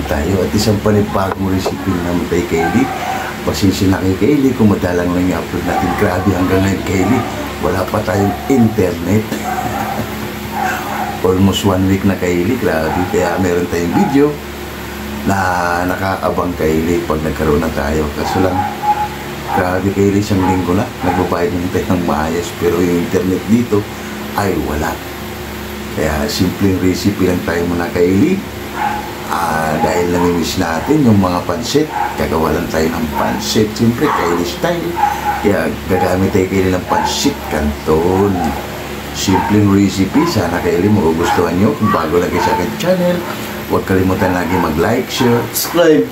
naman tayo at isang panibagong recipe naman kay Kaylee. Pasensya na kay Kaylee kung madalang lang yung upload natin. Grabe hanggang ngayon Kaylee, wala pa tayong internet. Almost 1 week na Kaylee, grabe. Kaya meron tayong video na nakaabang Kaylee pag nagkaroon na tayo. Kaso lang, grabe Kaylee, isang linggo na nagbabayad naman tayo ng maayos, pero yung internet dito ay wala. Kaya simpleng recipe lang tayo muna Kaylee. Dahil namimiss natin yung mga pansit, gagawa lang tayo ng pansit. Siyempre Kaylee style. Kaya gagamit tayo Kaylee ng pansit canton. Simpleng recipe. Sana Kaylee magugustuhan nyo. Kung bago lang kayo sa akin channel, huwag kalimutan lagi mag-like, share, subscribe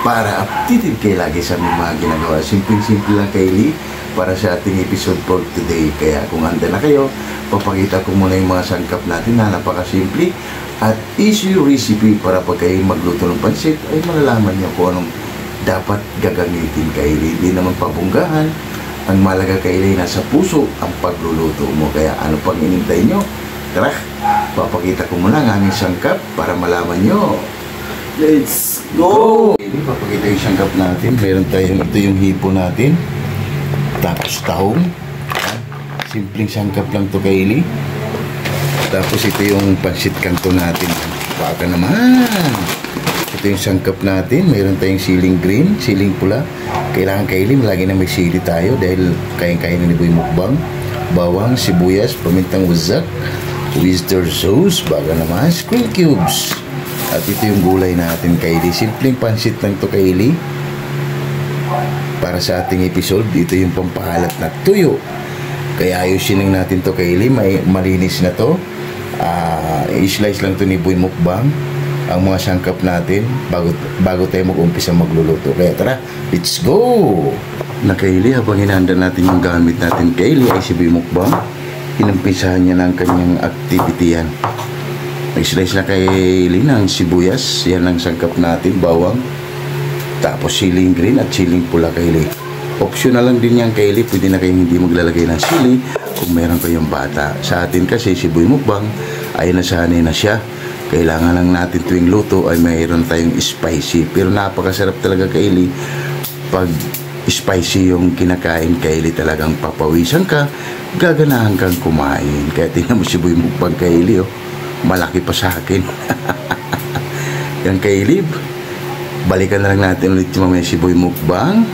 para updated kayo lagi sa mga ginagawa. Simple-simple lang Kaylee para sa ating episode for today. Kaya kung handa na kayo, papakita ko muna yung mga sangkap natin na napakasimple at easy recipe para pag kayo magluto ng pansit ay malalaman nyo kung anong dapat gagamitin Kaylee. Hindi naman pabunggahan. Ang malaga Kaylee, nasa puso ang pagluluto mo. Kaya ano pang inintay nyo? Tara, papakita ko muna ang aming sangkap para malaman nyo. Let's go! Papakita yung sangkap natin. Meron tayong, ito yung hipo natin. Tapos tahong. Simpleng sangkap lang to Kaylee. Tapos ito yung pansit canton natin. Baka naman. Ito yung sangkap natin. Mayroon tayong siling green, siling pula. Kailangan Kaylee, lagi na may sili tayo dahil kayang-kaya ni Boy Mukbang. Bawang, sibuyas, pamintang wazak, oyster sauce, baka naman, screen cubes. At ito yung gulay natin Kaylee. Simpleng pansit lang to Kaylee. Para sa ating episode, ito yung pampahalat na tuyo. Kaya ayusin lang natin to Kaylee. Malinis na to. I-slice lang to ni Boy Mukbang ang mga sangkap natin bago tayo mag-umpisa magluluto. Kaya tara, let's go! Na Kaylee, habang hinahanda natin yung gamit natin Kaylee ay si Boy Mukbang. Inumpisahan niya ng kanyang activity yan. Nag-slice na Kaylee ng sibuyas. Yan ang sangkap natin, bawang. Tapos siling green at siling pula Kaylee. Optional lang din yan Kaylee. Pwede na kayong hindi maglalagay ng sili kung meron kayong bata. Sa atin kasi si Boy Mukbang ay nasanay na siya. Kailangan lang natin tuwing luto ay mayroon tayong spicy. Pero napakasarap talaga Kaylee. Pag spicy yung kinakain Kaylee, talagang papawisan ka, gaganahan kang kumain. Kaya tingnan mo si Boy Mukbang Kaylee, oh. Malaki pa sa akin. Yan Kaylee, balikan na lang natin ulit yung mamaya si Boy Mukbang.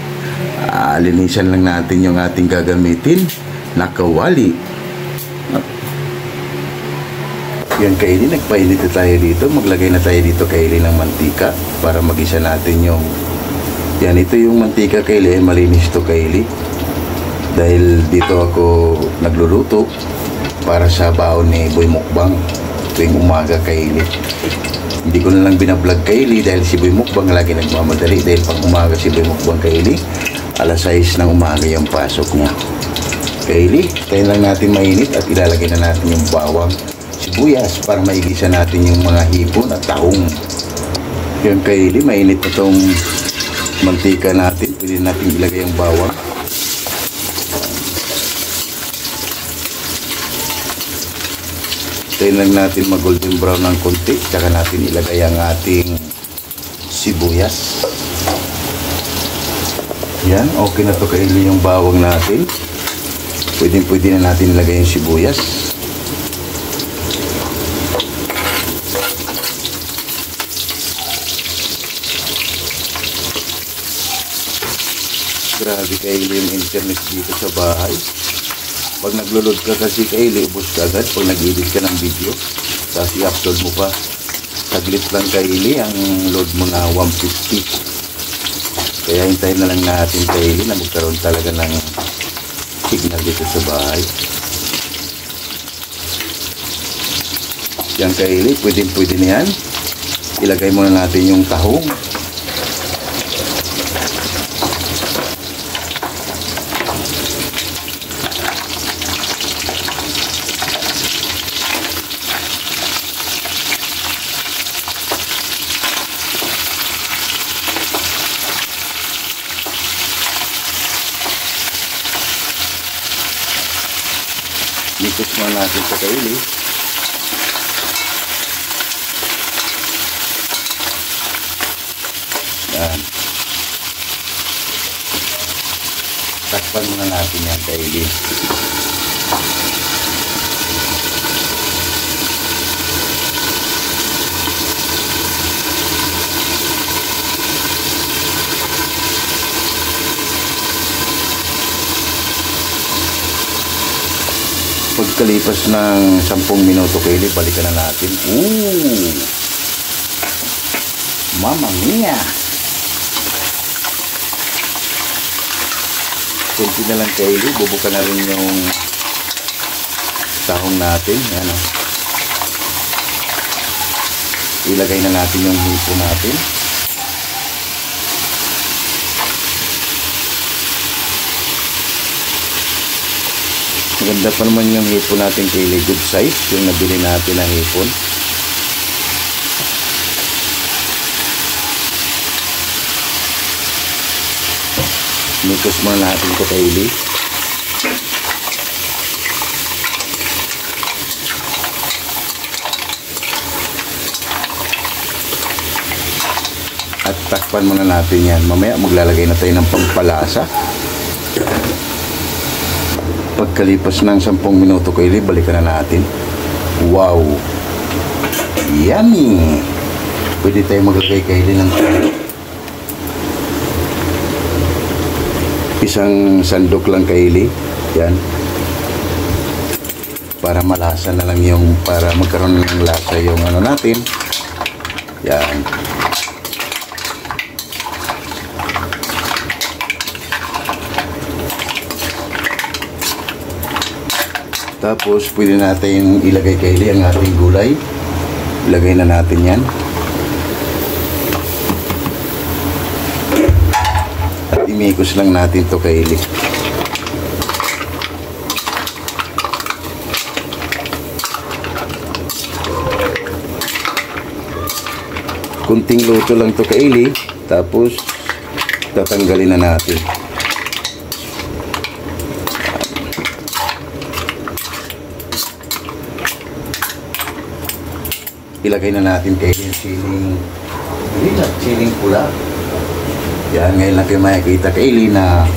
Linisan lang natin yung ating gagamitin na kawali. Yan Kaylee, nagpainit na tayo dito. Maglagay na tayo dito Kaylee ng mantika para magisa natin yung... Yan, ito yung mantika Kaylee. Malinis to Kaylee. Dahil dito ako nagluluto para sa baon ni Boy Mukbang tuwing umaga Kaylee. Hindi ko na lang binablog Kaylee dahil si Boy Mukbang lagi nagmamadali. Dahil pag umaga si Boy Mukbang Kaylee, alas 6 ng umaga yung pasok niya. Kaylee, tayo lang natin mainit at ilalagay na natin yung bawang, sibuyas para maigisa natin yung mga hipon at tahong. Yun Kaylee, mainit na itong mantika natin. Pwede natin ilagay yung bawang. Tayo lang natin mag-golden brown ng konti. Tsaka natin ilagay ang ating sibuyas. Yan, okay na to Kaylee yung bawang natin. Pwede na natin ilagay yung sibuyas. Grabe Kaylee yung internet dito sa bahay. Pag naglo-load ka kasi Kaylee, ubos ka agad pag nag-edit ka ng video. Tapos i-upload mo pa. Saglit lang Kaylee, ang load mo na 150. Kaya hintayin na lang natin Kaylee na magkaroon talaga ng signal dito sa bahay. Yan Kaylee, pwede na yan. Ilagay muna natin yung tahong. Ikot muna natin sa Kaylee. Yan. Takpan muna natin yan kaili. Pagkalipas ng 10 minuto kaili, balikan na natin. Ooh! Mamma mia! Kunti na lang kaili, bubuka na rin yung tahong natin. Yan, oh. Ilagay na natin yung hipo natin. Maganda pa naman yung hipon natin kaili, good size yung nabili natin na hipon. Mikos muna natin ito kaili. At takpan muna natin yan. Mamaya maglalagay na tayo ng pampalasa. Pagkalipas ng 10 minuto kaili, balikan na natin. Wow! Yummy! Pwede tayo maglagay kaili ng isang sandok lang kaili. Yan. Para malasa na lang yung, para magkaroon ng lasa yung ano natin. Yan. Tapos, pwede natin ilagay kaili ang ating gulay. Ilagay na natin yan. At imikos lang natin to kaili. Kunting luto lang to kaili. Tapos, tatanggalin na natin. Ilagay na natin kaili yung siling pula. Yan, ngayon lang kayo makikita kaili na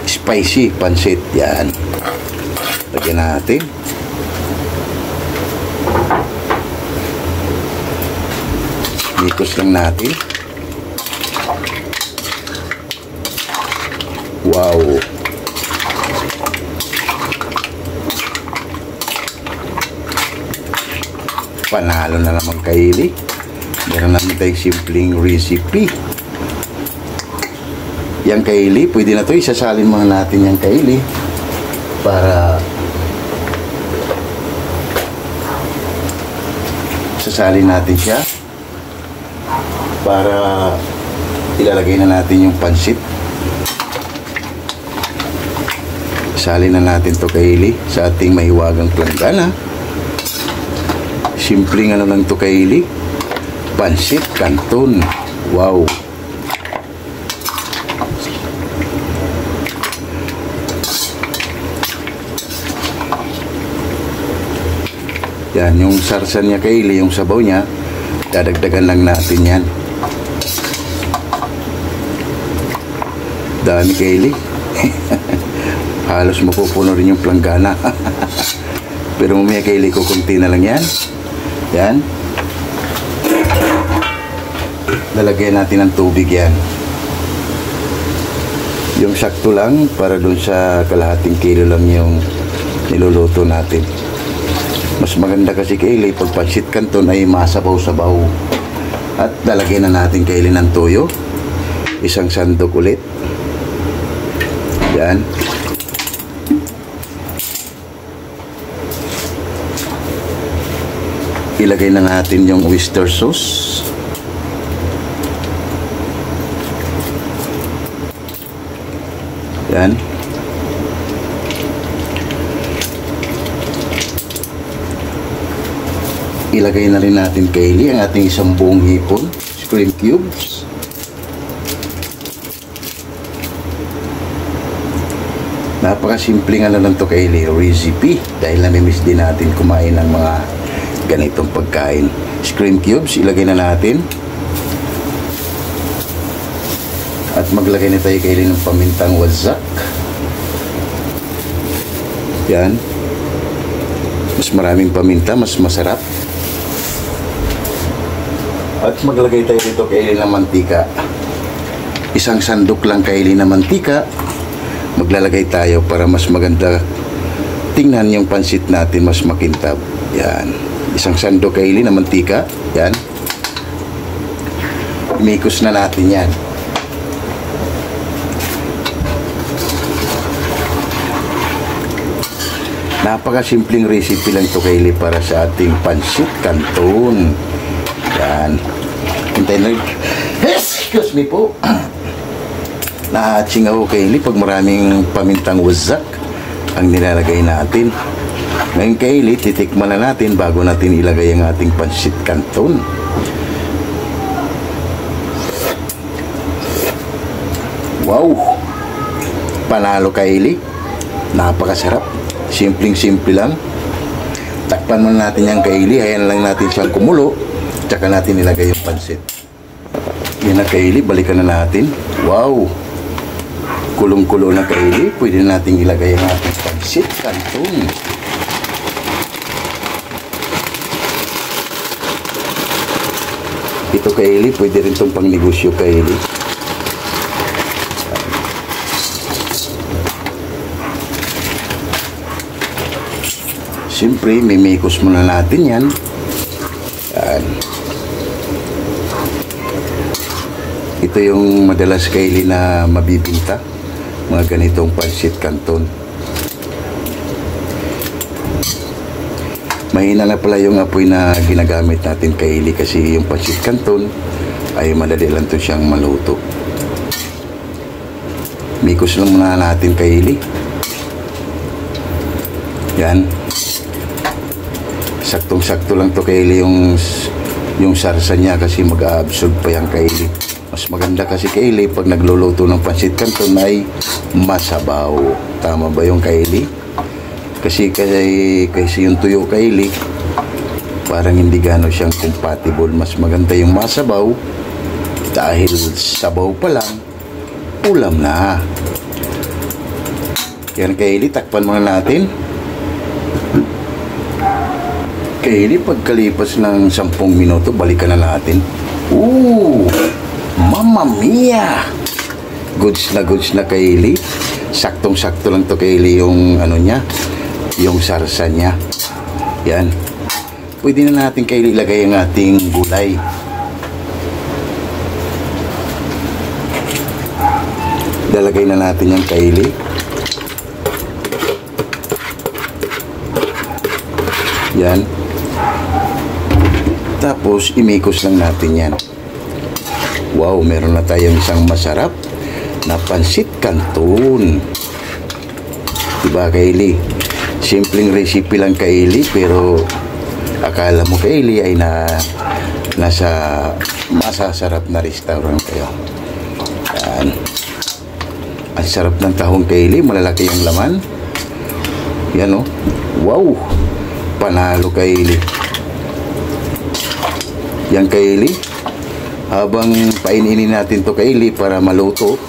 spicy pansit. Yan. Lagyan natin. Mikos lang natin. Wow! Panalo na naman kaili. Meron naman tayong simpleng recipe. Yang kaili, pwede na to. Isasalin muna natin yung kaili para sasalin natin siya para ilalagay na natin yung pansit. Salin na natin to kaili sa ating mahiwagang planggana. Simpleng ano lang to kaili, pansit canton. Wow! Yan, yung sarsan niya kaili, yung sabaw niya, dadagdagan lang natin yan. Dami kaili. Halos mapupuno rin yung planggana. Pero mamaya kaili ko, kunti na lang yan. Yan. Lalagyan natin ng tubig yan. Yung sakto lang para dun sa kalahating kilo lang yung niluluto natin. Mas maganda kasi kaili pag pansit canton ay masabaw-sabaw. At lalagyan na natin kaili ng toyo. Isang sandok ulit. Yan. Ilagay na natin yung oyster sauce. Yan. Ilagay na rin natin kaili ang ating isang buong hipon, cream cubes. Napakasimpleng ano lang to kaili, recipe. Dahil namimiss din natin kumain ng mga ganitong pagkain. Cream cubes, ilagay na natin. maglagay na tayo kaili ng pamintang wazak. Yan. Mas maraming paminta, mas masarap. At maglagay tayo dito kaili ng mantika. Isang sandok lang kaili ng mantika. Maglalagay tayo para mas maganda tingnan yung pansit natin, mas makintab. Yan. Isang sandok kaili ng mantika. Yan. Imikos na natin yan. Napakasimpleng recipe lang ito kaili para sa ating pansit canton. Yan. Hintayin lang. Excuse me po. Na-hatching ako kaili pag maraming pamintang wazak ang nilalagay natin. Ngayon kaili, titikman na natin bago natin ilagay ang ating pansit canton. Wow! Panalo kaili. Napakasarap. Simpleng-simple lang. Takpan muna natin yung kaili. Hayan lang natin siyang kumulo. Tsaka natin ilagay yung pansit. Yan na kaili. Balikan na natin. Wow! Kulong-kulo na kaili. Pwede natin ilagay ang ating pansit canton. Ito kaili. Pwede rin itong pang negosyo kaili. Siyempre, mimikos muna natin yan. Yan. Ito yung madalas kaili na mabibinta. Mga ganitong pansit canton. Mahina na pala yung apoy na ginagamit natin kaili kasi yung pansit canton ay madali lang to siyang maluto. Mikos lang muna natin kaili. Yan. Saktong-sakto lang to kaili yung sarsa niya kasi mag-absorb pa yung kaili. Mas maganda kasi kaili pag nagluluto ng pansit canton ay masabaw. Tama ba yung kaili? Kasi yung tuyo kaili parang hindi gano'n siyang compatible. Mas maganda yung masabaw dahil sabaw pa lang ulam na. Yan kaili, takpan muna natin. Kaili, pagkalipas ng 10 minuto, balikan na natin. Ooh! Mamma mia! Goods na kaili. Saktong-sakto lang to kaili yung ano niya, yung sarsa niya. Yan. Pwede na natin kaili ilagay ang ating gulay. Lalagay na natin yung kaili. Yan. Tapos, imikos lang natin yan. Wow, meron na tayong isang masarap na pansit canton. Diba, kaili? Simpleng recipe lang kaili, pero akala mo kaili ay nasa masasarap na restaurant kayo. Yan. Ang sarap ng tahong kaili, malalaki yung laman. Yan o. Wow! Panalo kaili. Yan kaili. Habang paininin natin to kaili para maluto,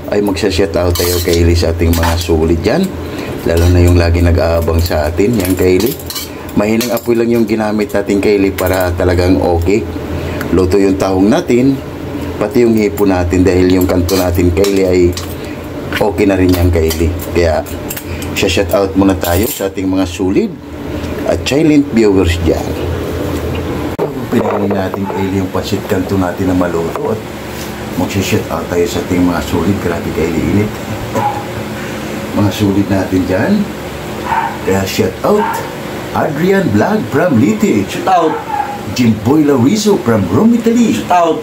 ay magsha-shoutout tayo kaili sa ating mga sulit dyan. Lalo na yung lagi nag-aabang sa atin. Yan kaili. Mahinang apoy lang yung ginamit natin kaili para talagang okay. Luto yung tahong natin, pati yung hipo natin dahil yung kanto natin kaili ay okay na rin yan kaili. Kaya shoutout muna tayo sa ating mga sulit at silent viewers dyan. Pinagaling natin kaili yung pansit canton natin na maluto at magsishoutout tayo sa ating mga sulit. Grabe kaili init. Mga sulit natin dyan. Kaya shoutout Adrian Vlog from Leyte. Shoutout Jimboy Laurizo from Rome, Italy. Shoutout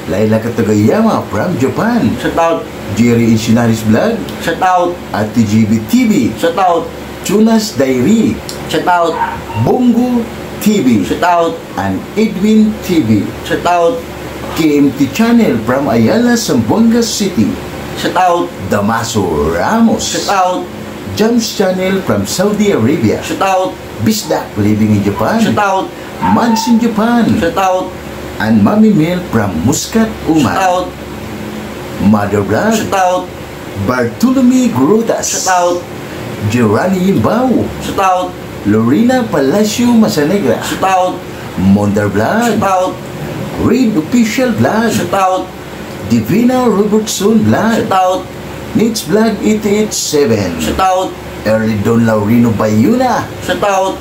Laila Katagayama from Japan. Shoutout Jerry Insinaris Vlog. Shoutout Ate GB TV. Shoutout Tunas Diary. Shoutout Bongo TV. Shoutout and Edwin TV. Shoutout KMT Channel from Ayala, Zamboanga City. Shoutout Damaso Ramos. Shoutout Jams Channel from Saudi Arabia. Shoutout Bisdak living in Japan. Shoutout Mads in Japan. Shoutout and Mami Mel from Muscat, Oman. Shoutout Mother Blood. Shout out. Bartolome Grutas. Shout out. Gerani Imbao. Shout out. Lorena Palacio Masanegra. Shout out. Mother Blood. Shout out. Reed Official Blood. Shout out. Divina Robertson Blood. Shout out. Nits Blood 887. Shout out. Early Don Laurino Bayuna. Shout out.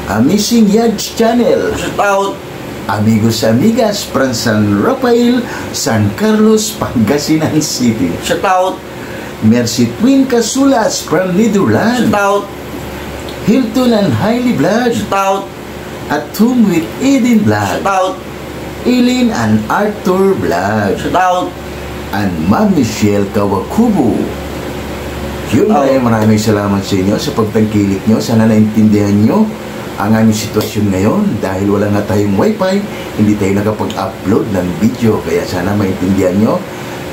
Amazing Yads Channel. Shout out. Amigos Amigas from San Rafael, San Carlos, Pangasinan City. Shout out. Mercy Twin Casulas from Netherlands. Shout out. Hilton and Hailey Blood. Shout out. At Home with Eden Blood. Shout out. Eileen and Arthur Blood. Shout out. And Ma'am Michelle Kawakubo. Yun, maraming salamat sa inyo sa pagtangkilik nyo. Sana naintindihan nyo ang aming sitwasyon ngayon dahil wala nga tayong wifi, hindi tayo nakapag-upload ng video. Kaya sana maintindihan nyo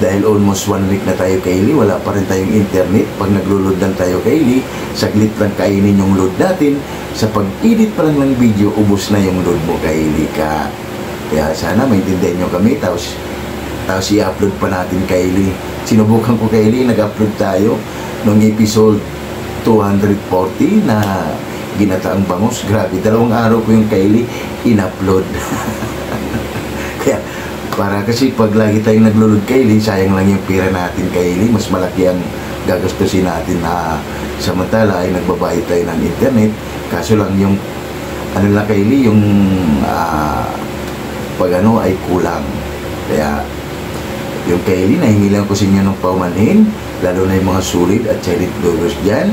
dahil almost 1 week na tayo Kaylee, wala pa rin tayong internet. Pag naglo-load lang tayo Kaylee, saglit lang kainin yung load natin. Sa pag-edit pa lang ng video, ubos na yung load mo Kaylee ka. Kaya sana maintindihan nyo kami, tapos i-upload pa natin Kaylee. Sinubukan ko Kaylee, nag-upload tayo nung episode 240 na Ginataang Bangus. Grabe, 2 araw ko yung Kaylee in-upload. Kaya kasi pag lagi tayong naglulod Kaylee, sayang lang yung pera natin Kaylee, mas malaki ang gagastusin natin na samantala ay nagbabayad tayo ng internet. Kaso lang yung Kaylee, yung pag ay kulang. Kaya yung Kaylee, nahingi lang ko sa inyo ng paumanhin, lalo na yung mga sulit at silent bloggers dyan.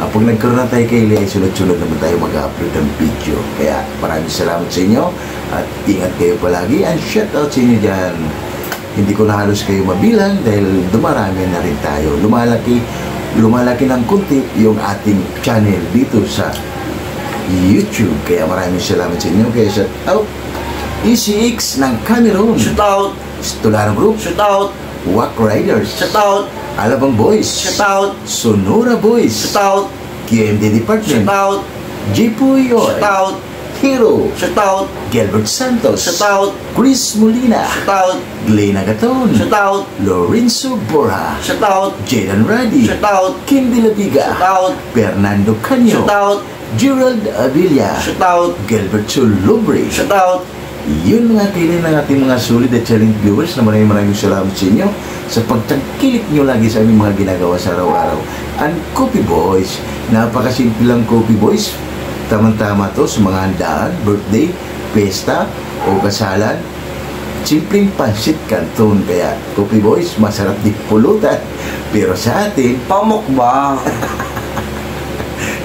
Pag nagkaroon na tayo Kaylee, ay sunod-sunod naman tayo mag-upload ng video. Kaya maraming salamat sa inyo at ingat kayo palagi and shout out sa inyo dyan. Hindi ko na halos kayo mabilang dahil dumarami na rin tayo. Lumalaki ng kunti yung ating channel dito sa YouTube. Kaya maraming salamat sa inyo. Kaya shout out ECX ng Cameroon. Shout out. Stolaro Group. Shout out. Wack Riders. Shout out. Alabang Boys. Shout out. Sonora Boys. Shout out. QMD Department. Shout out. Jipuyo. Shout out. Hero. Shout out. Gilbert Santos. Shout out. Chris Molina. Shout out. Glenn Agaton. Shout out. Lorenzo Borja. Shout out. Jaden Radi. Shout out. Kim De La Viga. Shout out. Fernando Canyo. Shout out. Gerald Avilla. Shout out. Gilbert Sulubre. Shout out. Yun nga Kaylee ng ating mga solid at challenge viewers na maraming salamat sa inyo sa pagtangkilik nyo lagi sa aming mga ginagawa sa araw-araw. And Coffee Boys, napakasimple lang Coffee Boys, tamang-tama to sa mga handaan, birthday, pesta o kasalan. Simpleng pansit canton, kaya Coffee Boys masarap di pulutan, pero sa atin Pamukbang.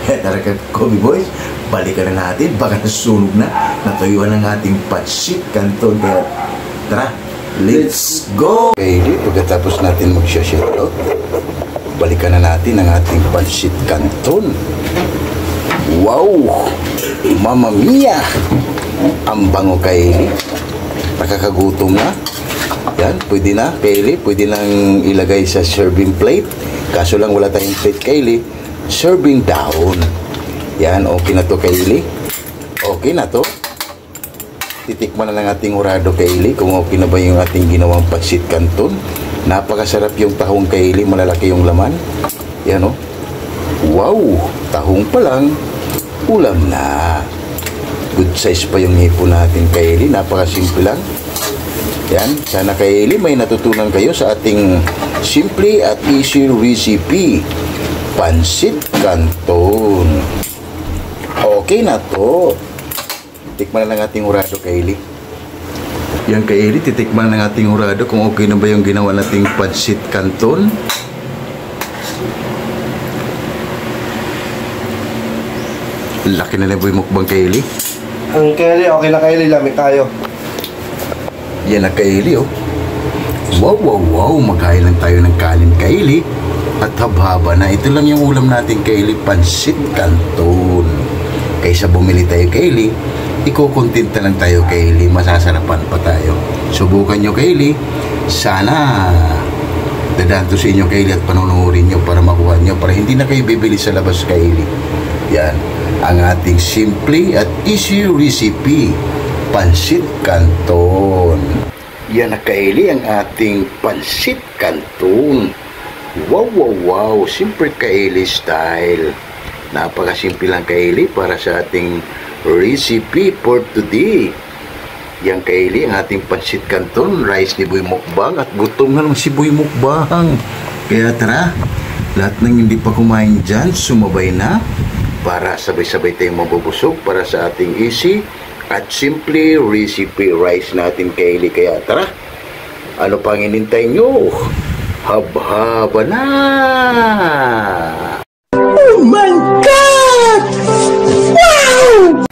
kaya talaga Coffee Boys, balikan na natin, baka nasunog na, natuyuan ng ating pansit canton. Kaya tara, let's go! Okay, pagkatapos natin mag-shoutout, balikan na natin ang ating pansit canton. Wow! Mamma mia! Ang bango Kaylee. Nakakagutom na. Yan, pwede na Kaylee, pwede nang ilagay sa serving plate. Kaso lang wala tayong plate Kaylee. Serving down. Yan, okay na to Kaylee. Okay na to. Titikman na ng ating urado Kaylee kung okay na ba yung ating ginawang pansit canton. Napakasarap yung tahong Kaylee, malalaki yung laman. Yan o. Wow! Tahong pa lang, ulam na. Good size pa yung hipon natin Kaylee. Napakasimple lang. Yan, sana Kaylee may natutunan kayo sa ating simple at easy recipe. Pansit canton. Okay na to. Tikman na ng ating urado Kaylee. Yan Kaylee, titikman ng ating urado kung okay na ba yung ginawa nating pansit canton. Laki na lang yung mukbang Kaylee. Ang Kaylee, okay na Kaylee, lamig tayo. Yan na Kaylee oh. Wow, wow, wow. Magkain lang tayo ng kanin Kaylee. At haba na. Ito lang yung ulam natin Kaylee, pansit canton. Kaysa bumili tayo Kaylee, ikukontinta lang tayo Kaylee, masasarapan pa tayo. Subukan nyo Kaylee. Sana dadaan to sa inyo Kaylee at panunurin nyo para makuha nyo, para hindi na kayo bibili sa labas Kaylee. Yan ang ating simple at easy recipe, pansit canton. Yan na kaili ang ating pansit canton. Wow, wow, wow. Simple kaili style. Napakasimple lang kaili para sa ating recipe for today. Yang kaili ang ating pansit canton, rice ni Boy Mukbang at gutom na naman si Boy Mukbang. Kaya tara, lahat ng hindi pa kumain dyan, sumabay na para sabay-sabay tayong mabubusog para sa ating easy at simple recipe rice natin kaili. Kaya tara, ano pang inintay nyo? Hab-haba na! Oh my God! Wow!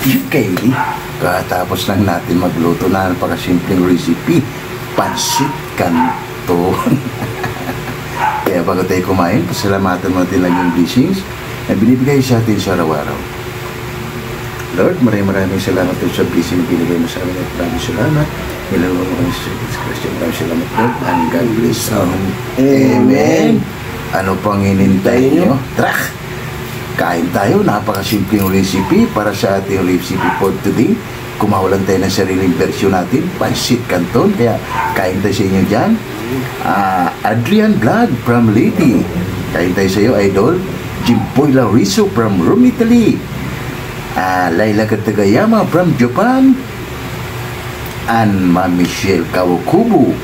Yung kaili, katapos lang natin magluto na napakasimpleng recipe, pansit canton. Kaya bago tayo kumain, pasalamatan natin lang yung blessings na binibigay sa atin sa araw-araw. Lord, maraming salamat sa blessing na binigay mo sa amin at maraming salamat. Nilalawa mo kami sa Jesus Christ. Maraming salamat, Lord, and God bless. Amen. Ano pang inintay nyo? Tara! Kain tayo, napakasimpleng recipe para sa ating recipe for today. Kumawalan tayo ng sariling version natin, pansit canton. Kaya kain tayo sa inyo dyan. Adrian Vlog from Lady. Kain tayo sa iyo, Idol. Jimboy Lauriso from Rome, Italy. Laila Katagayama from Japan. And Ma'am Michelle Kawakubu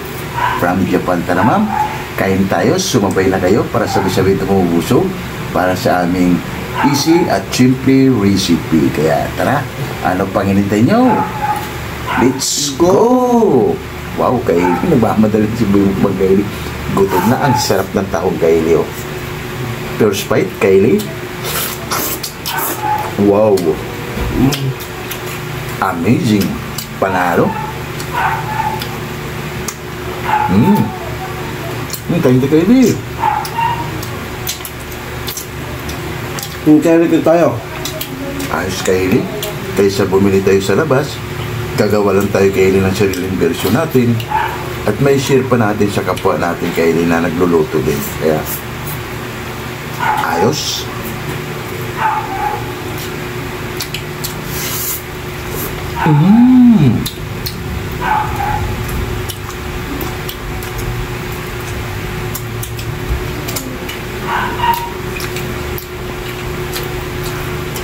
from Japan. Tara ma'am, kain tayo, sumabay na kayo para sabay-sabay tumubusog para sa aming easy at simple recipe. Kaya tara, ano pang hinintay nyo? Let's go! Wow, kaili, nagmamadali si Boy Mukbang kaili. Gutom na, ang sarap ng taong kaili, oh. First bite, kaili. Wow! Amazing! Panalo! Kain tayo kaili. Kaili tayo. Ayos kaili. Kaysa bumili tayo sa labas, gagawa lang tayo kaili ng sariling version natin at may share pa natin sa kapwa natin kaili na nagluluto din. Kaya ayos.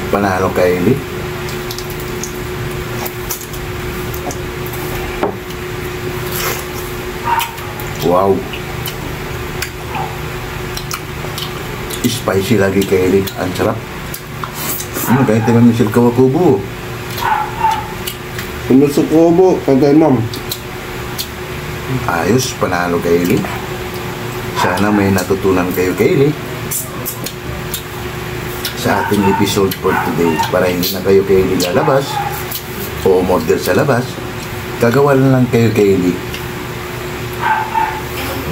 Panalo kaili. Wow. Spicy lagi kaili. Ang sarap. Kahit naman Michelle Kawakubu. Umusukobo, kagay ma'am. Ayos, panalo kaili. Sana may natutunan kayo kaili sa ating episode for today para hindi na kayo kaili lalabas o umorder sa labas. Gagawa lang kayo kaili.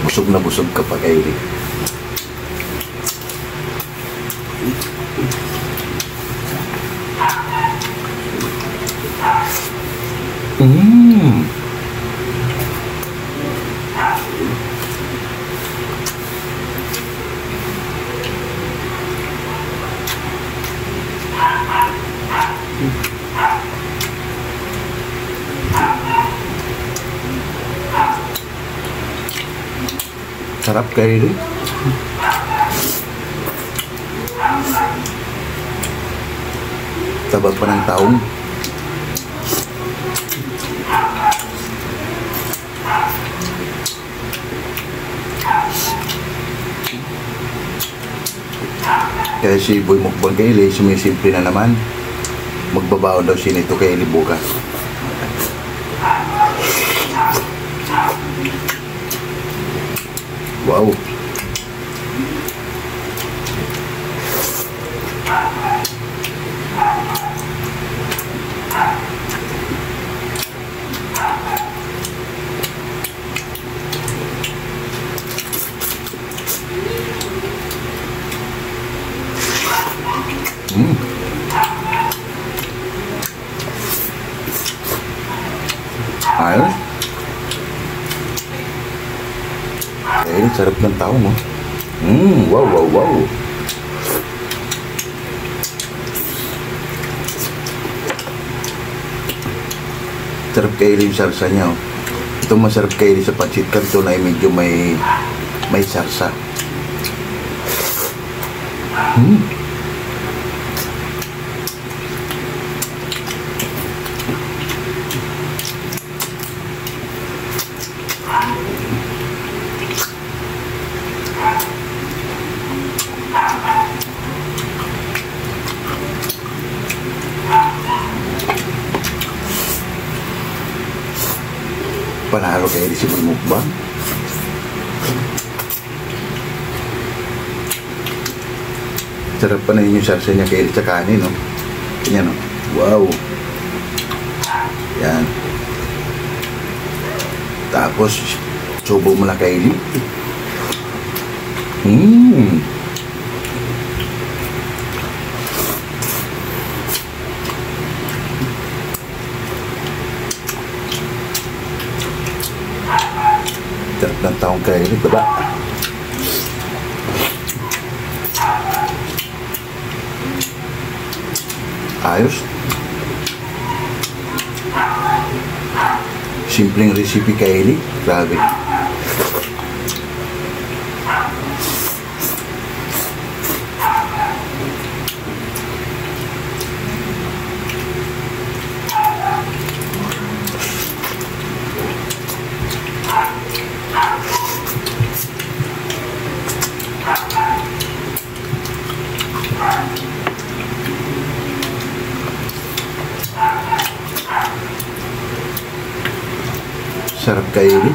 Busog na busog ka pa kaili. Sarap kaili. Tabag pa ng taong. Kaya si Boy Mukbang kaili, sumisimple na naman. Magbabaon daw siya nito kaili bukas. Wow. Ayos. Sarap ng tao mo. Wow, wow, wow. Sarap kaili yung sarsa niya. Oh. Ito masarap kaili sa pancit canton ay medyo may sarsa. Panalo kayo di si mukbang. Sarap pa na yung sarsa niya kayo sa kanin, no? Yan, no? Wow! Yan. Tapos, subo mo lang kayo. Sarap ng taong kayo, diba? Ayos. Simpleng recipe kaili. Grabe. Sarap kaili.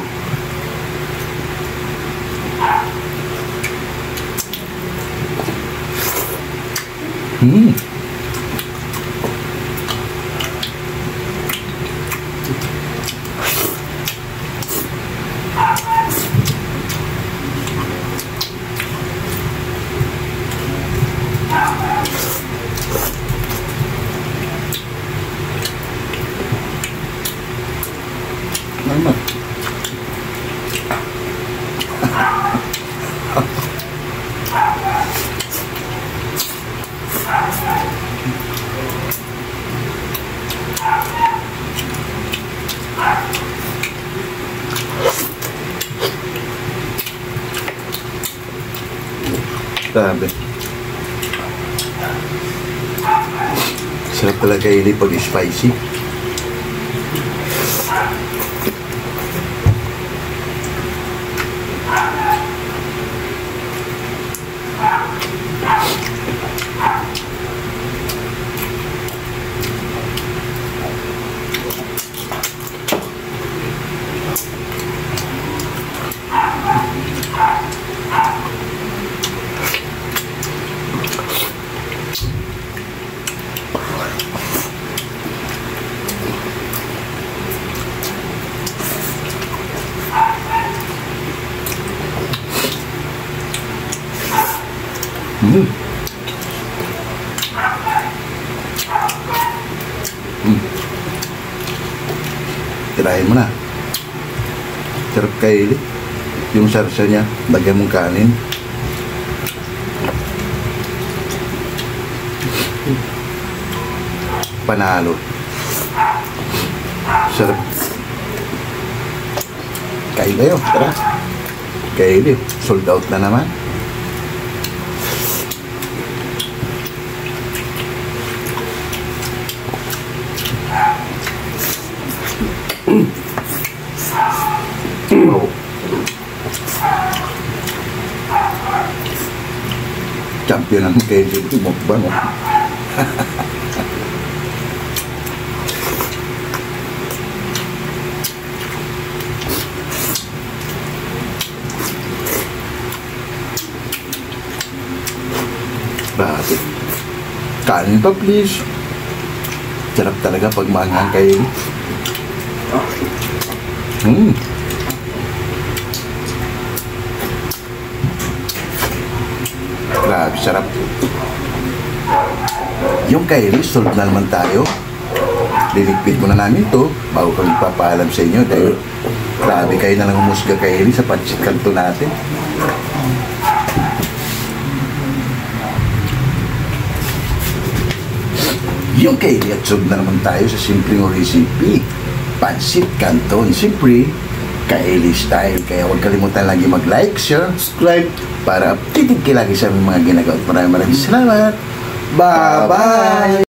Naman. Grabe. Sarap talaga ili pag spicy. Tirahin mo na. Sarap kaili. Yung sarsa niya, lagyan mong kanin. Panalo. Sarap. Kain kayo, tara. Kaili, sold out na naman. Wow. Champion ang kaili ito, mukbang. Grabe. Kanin pa please. Sarap talaga pag maanghang kayo. Grabe, sarap. Yung kaili, solve na naman tayo. Liligpit muna namin to bago kami papaalam sa inyo dahil grabe kayo na lang umusga kaili sa pancit canton natin. Yung kaili at solve na naman tayo sa simpleng recipe. Pansit Canton. Siyempre, Kaili Style. Kaya huwag kalimutan lagi mag-like, share, subscribe para updated kayo lagi sa aming mga ginagawa. Maraming salamat. Bye-bye!